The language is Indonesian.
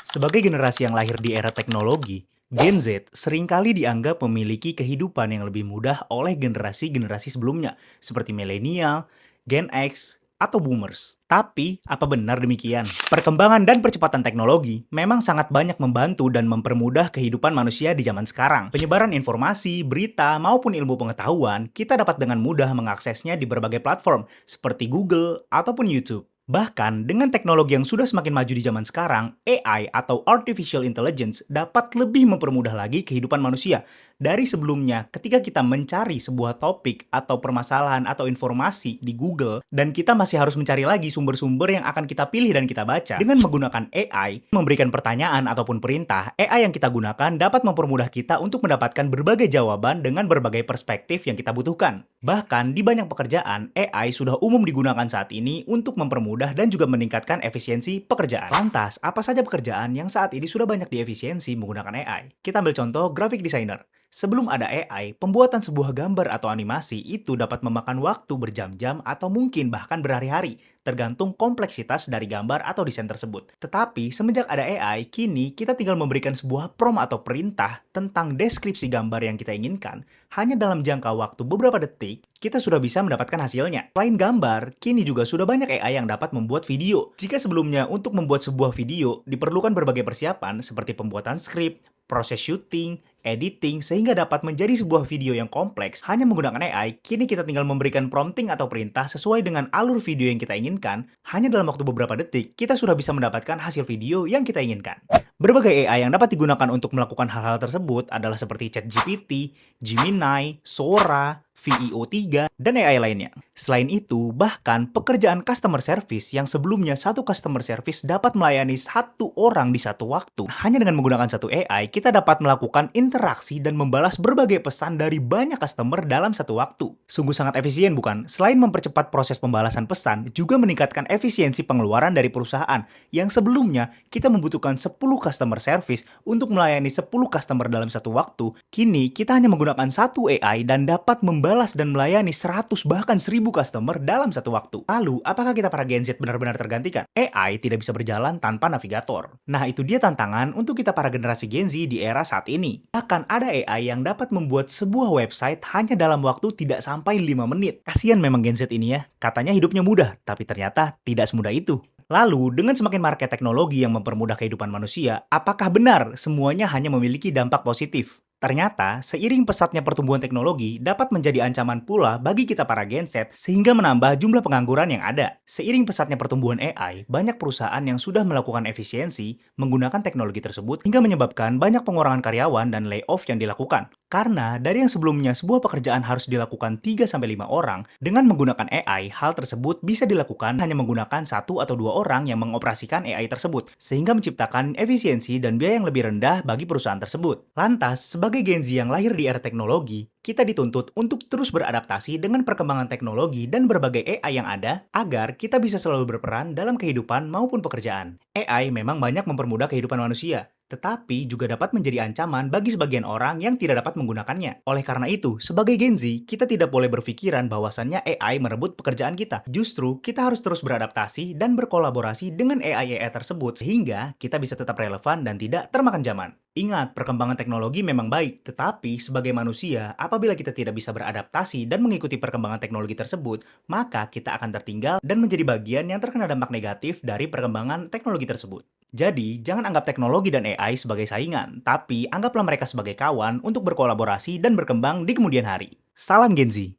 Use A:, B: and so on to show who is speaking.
A: Sebagai generasi yang lahir di era teknologi, Gen Z seringkali dianggap memiliki kehidupan yang lebih mudah oleh generasi-generasi sebelumnya, seperti milenial, Gen X, atau boomers. Tapi, apa benar demikian? Perkembangan dan percepatan teknologi memang sangat banyak membantu dan mempermudah kehidupan manusia di zaman sekarang. Penyebaran informasi, berita, maupun ilmu pengetahuan, kita dapat dengan mudah mengaksesnya di berbagai platform, seperti Google ataupun YouTube. Bahkan, dengan teknologi yang sudah semakin maju di zaman sekarang, AI atau Artificial Intelligence dapat lebih mempermudah lagi kehidupan manusia. Dari sebelumnya, ketika kita mencari sebuah topik atau permasalahan atau informasi di Google, dan kita masih harus mencari lagi sumber-sumber yang akan kita pilih dan kita baca. Dengan menggunakan AI, memberikan pertanyaan ataupun perintah, AI yang kita gunakan dapat mempermudah kita untuk mendapatkan berbagai jawaban dengan berbagai perspektif yang kita butuhkan. Bahkan, di banyak pekerjaan, AI sudah umum digunakan saat ini untuk mempermudah dan juga meningkatkan efisiensi pekerjaan. Lantas, apa saja pekerjaan yang saat ini sudah banyak diefisiensi menggunakan AI? Kita ambil contoh graphic designer. Sebelum ada AI, pembuatan sebuah gambar atau animasi itu dapat memakan waktu berjam-jam atau mungkin bahkan berhari-hari, tergantung kompleksitas dari gambar atau desain tersebut. Tetapi, semenjak ada AI, kini kita tinggal memberikan sebuah prompt atau perintah tentang deskripsi gambar yang kita inginkan. Hanya dalam jangka waktu beberapa detik, kita sudah bisa mendapatkan hasilnya. Selain gambar, kini juga sudah banyak AI yang dapat membuat video. Jika sebelumnya untuk membuat sebuah video diperlukan berbagai persiapan seperti pembuatan skrip, proses syuting, editing, sehingga dapat menjadi sebuah video yang kompleks hanya menggunakan AI, kini kita tinggal memberikan prompting atau perintah sesuai dengan alur video yang kita inginkan, hanya dalam waktu beberapa detik, kita sudah bisa mendapatkan hasil video yang kita inginkan. Berbagai AI yang dapat digunakan untuk melakukan hal-hal tersebut adalah seperti ChatGPT, Gemini, Sora, VEO3, dan AI lainnya. Selain itu, bahkan pekerjaan customer service yang sebelumnya satu customer service dapat melayani satu orang di satu waktu. Hanya dengan menggunakan satu AI, kita dapat melakukan interaksi dan membalas berbagai pesan dari banyak customer dalam satu waktu. Sungguh sangat efisien bukan? Selain mempercepat proses pembalasan pesan, juga meningkatkan efisiensi pengeluaran dari perusahaan yang sebelumnya kita membutuhkan 10 customer service untuk melayani 10 customer dalam satu waktu. Kini, kita hanya menggunakan satu AI dan dapat membalas dan melayani 100 bahkan 1000 customer dalam satu waktu. Lalu, apakah kita para Gen Z benar-benar tergantikan? AI tidak bisa berjalan tanpa navigator. Nah, itu dia tantangan untuk kita para generasi Gen Z di era saat ini. Bahkan ada AI yang dapat membuat sebuah website hanya dalam waktu tidak sampai 5 menit. Kasian memang Gen Z ini ya, katanya hidupnya mudah, tapi ternyata tidak semudah itu. Lalu, dengan semakin maraknya teknologi yang mempermudah kehidupan manusia, apakah benar semuanya hanya memiliki dampak positif? Ternyata, seiring pesatnya pertumbuhan teknologi dapat menjadi ancaman pula bagi kita para Gen Z sehingga menambah jumlah pengangguran yang ada. Seiring pesatnya pertumbuhan AI, banyak perusahaan yang sudah melakukan efisiensi menggunakan teknologi tersebut hingga menyebabkan banyak pengurangan karyawan dan layoff yang dilakukan. Karena dari yang sebelumnya sebuah pekerjaan harus dilakukan 3-5 orang, dengan menggunakan AI, hal tersebut bisa dilakukan hanya menggunakan 1 atau 2 orang yang mengoperasikan AI tersebut, sehingga menciptakan efisiensi dan biaya yang lebih rendah bagi perusahaan tersebut. Lantas, sebagai Gen Z yang lahir di era teknologi, kita dituntut untuk terus beradaptasi dengan perkembangan teknologi dan berbagai AI yang ada agar kita bisa selalu berperan dalam kehidupan maupun pekerjaan. AI memang banyak mempermudah kehidupan manusia, tetapi juga dapat menjadi ancaman bagi sebagian orang yang tidak dapat menggunakannya. Oleh karena itu, sebagai Gen Z, kita tidak boleh berpikiran bahwasannya AI merebut pekerjaan kita. Justru, kita harus terus beradaptasi dan berkolaborasi dengan AI-AI tersebut sehingga kita bisa tetap relevan dan tidak termakan zaman. Ingat, perkembangan teknologi memang baik, tetapi sebagai manusia, apabila kita tidak bisa beradaptasi dan mengikuti perkembangan teknologi tersebut, maka kita akan tertinggal dan menjadi bagian yang terkena dampak negatif dari perkembangan teknologi tersebut. Jadi, jangan anggap teknologi dan AI sebagai saingan, tapi anggaplah mereka sebagai kawan untuk berkolaborasi dan berkembang di kemudian hari. Salam Gen Z!